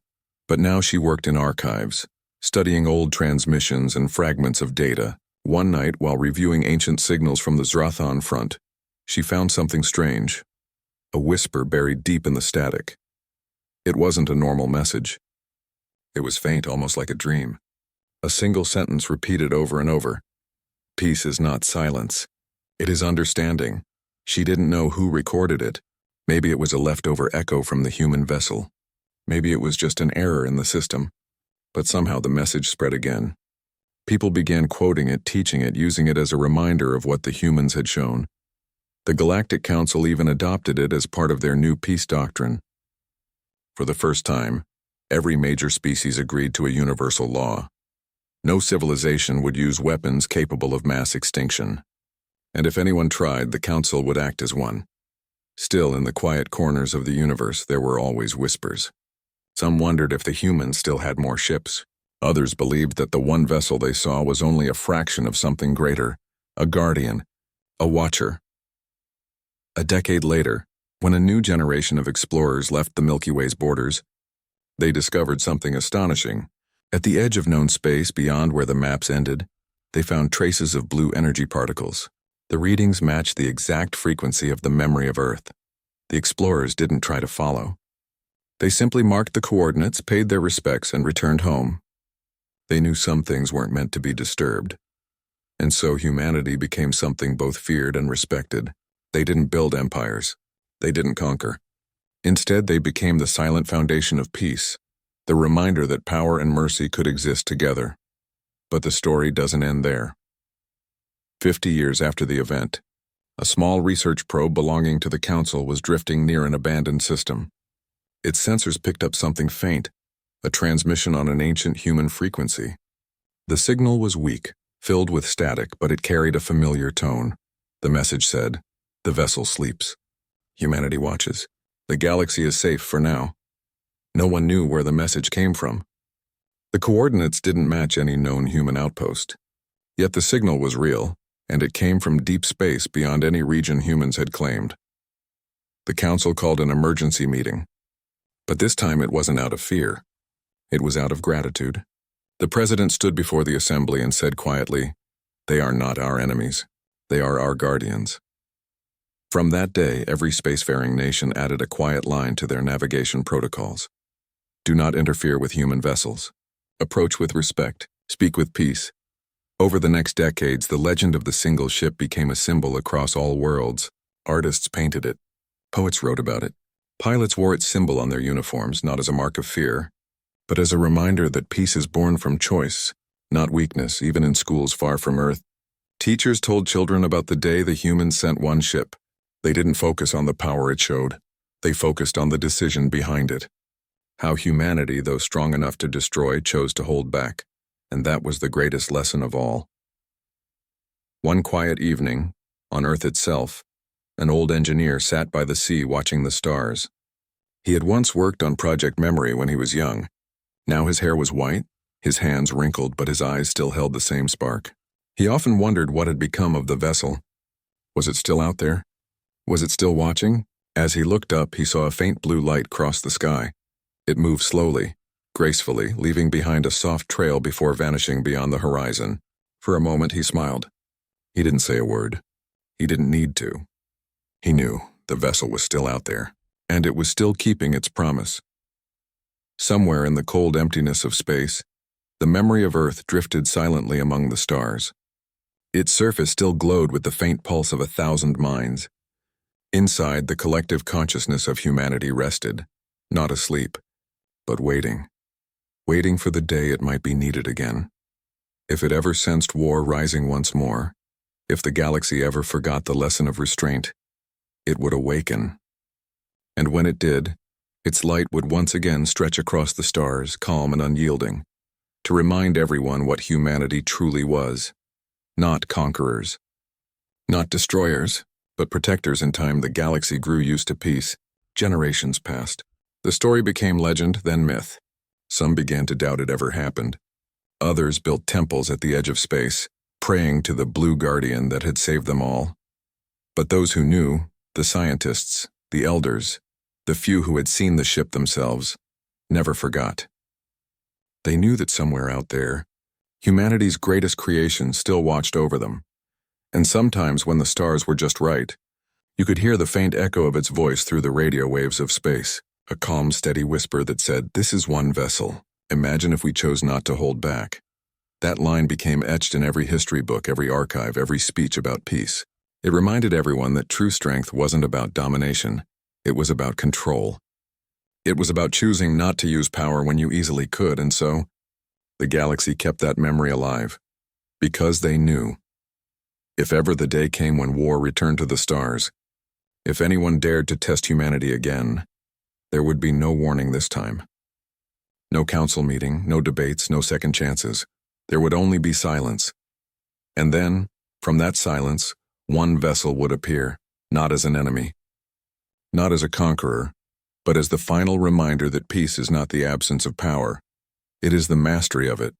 but now she worked in archives, studying old transmissions and fragments of data. One night, while reviewing ancient signals from the Zrathan front, she found something strange. A whisper buried deep in the static. It wasn't a normal message. It was faint, almost like a dream. A single sentence repeated over and over. Peace is not silence. It is understanding. She didn't know who recorded it. Maybe it was a leftover echo from the human vessel. Maybe it was just an error in the system. But somehow the message spread again. People began quoting it, teaching it, using it as a reminder of what the humans had shown. The Galactic Council even adopted it as part of their new peace doctrine. For the first time, every major species agreed to a universal law. No civilization would use weapons capable of mass extinction. And if anyone tried, the Council would act as one. Still, in the quiet corners of the universe, there were always whispers. Some wondered if the humans still had more ships. Others believed that the one vessel they saw was only a fraction of something greater, a guardian, a watcher. A decade later, when a new generation of explorers left the Milky Way's borders, they discovered something astonishing. At the edge of known space beyond where the maps ended, they found traces of blue energy particles. The readings matched the exact frequency of the memory of Earth. The explorers didn't try to follow. They simply marked the coordinates, paid their respects, and returned home. They knew some things weren't meant to be disturbed. And so humanity became something both feared and respected. They didn't build empires. They didn't conquer. Instead, they became the silent foundation of peace, the reminder that power and mercy could exist together. But the story doesn't end there. 50 years after the event, a small research probe belonging to the Council was drifting near an abandoned system. Its sensors picked up something faint, a transmission on an ancient human frequency. The signal was weak, filled with static, but it carried a familiar tone. The message said, "The vessel sleeps. Humanity watches. The galaxy is safe for now." No one knew where the message came from. The coordinates didn't match any known human outpost. Yet the signal was real, and it came from deep space beyond any region humans had claimed. The council called an emergency meeting. But this time it wasn't out of fear. It was out of gratitude. The president stood before the assembly and said quietly, "They are not our enemies. They are our guardians." From that day, every spacefaring nation added a quiet line to their navigation protocols. Do not interfere with human vessels. Approach with respect. Speak with peace. Over the next decades, the legend of the single ship became a symbol across all worlds. Artists painted it. Poets wrote about it. Pilots wore its symbol on their uniforms, not as a mark of fear, but as a reminder that peace is born from choice, not weakness, even in schools far from Earth. Teachers told children about the day the humans sent one ship. They didn't focus on the power it showed. They focused on the decision behind it. How humanity, though strong enough to destroy, chose to hold back. And that was the greatest lesson of all. One quiet evening, on Earth itself, an old engineer sat by the sea watching the stars. He had once worked on Project Memory when he was young. Now his hair was white, his hands wrinkled, but his eyes still held the same spark. He often wondered what had become of the vessel. Was it still out there? Was it still watching? As he looked up, he saw a faint blue light cross the sky. It moved slowly, gracefully, leaving behind a soft trail before vanishing beyond the horizon. For a moment, he smiled. He didn't say a word. He didn't need to. He knew the vessel was still out there, and it was still keeping its promise. Somewhere in the cold emptiness of space, the memory of Earth drifted silently among the stars. Its surface still glowed with the faint pulse of 1,000 minds. Inside, the collective consciousness of humanity rested, not asleep, but waiting. Waiting for the day it might be needed again. If it ever sensed war rising once more, if the galaxy ever forgot the lesson of restraint, it would awaken. And when it did, its light would once again stretch across the stars, calm and unyielding, to remind everyone what humanity truly was. Not conquerors, not destroyers, but protectors. In time the galaxy grew used to peace. Generations passed. The story became legend, then myth. Some began to doubt it ever happened. Others built temples at the edge of space, praying to the blue guardian that had saved them all. But those who knew, the scientists, the elders, the few who had seen the ship themselves, never forgot. They knew that somewhere out there, humanity's greatest creation still watched over them. And sometimes when the stars were just right, you could hear the faint echo of its voice through the radio waves of space, a calm, steady whisper that said, "This is one vessel. Imagine if we chose not to hold back." That line became etched in every history book, every archive, every speech about peace. It reminded everyone that true strength wasn't about domination. It was about control. It was about choosing not to use power when you easily could, and so the galaxy kept that memory alive. Because they knew. If ever the day came when war returned to the stars, if anyone dared to test humanity again, there would be no warning this time. No council meeting, no debates, no second chances. There would only be silence. And then, from that silence, one vessel would appear, not as an enemy, not as a conqueror, but as the final reminder that peace is not the absence of power. It is the mastery of it.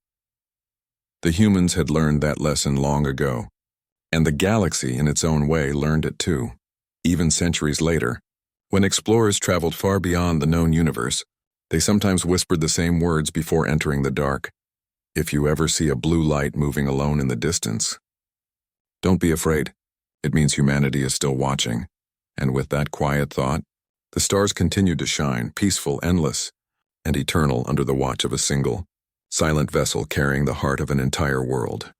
The humans had learned that lesson long ago, and the galaxy, in its own way, learned it too. Even centuries later, when explorers traveled far beyond the known universe, they sometimes whispered the same words before entering the dark. If you ever see a blue light moving alone in the distance, don't be afraid. It means humanity is still watching. And with that quiet thought, the stars continued to shine, peaceful, endless, and eternal under the watch of a single, silent vessel carrying the heart of an entire world.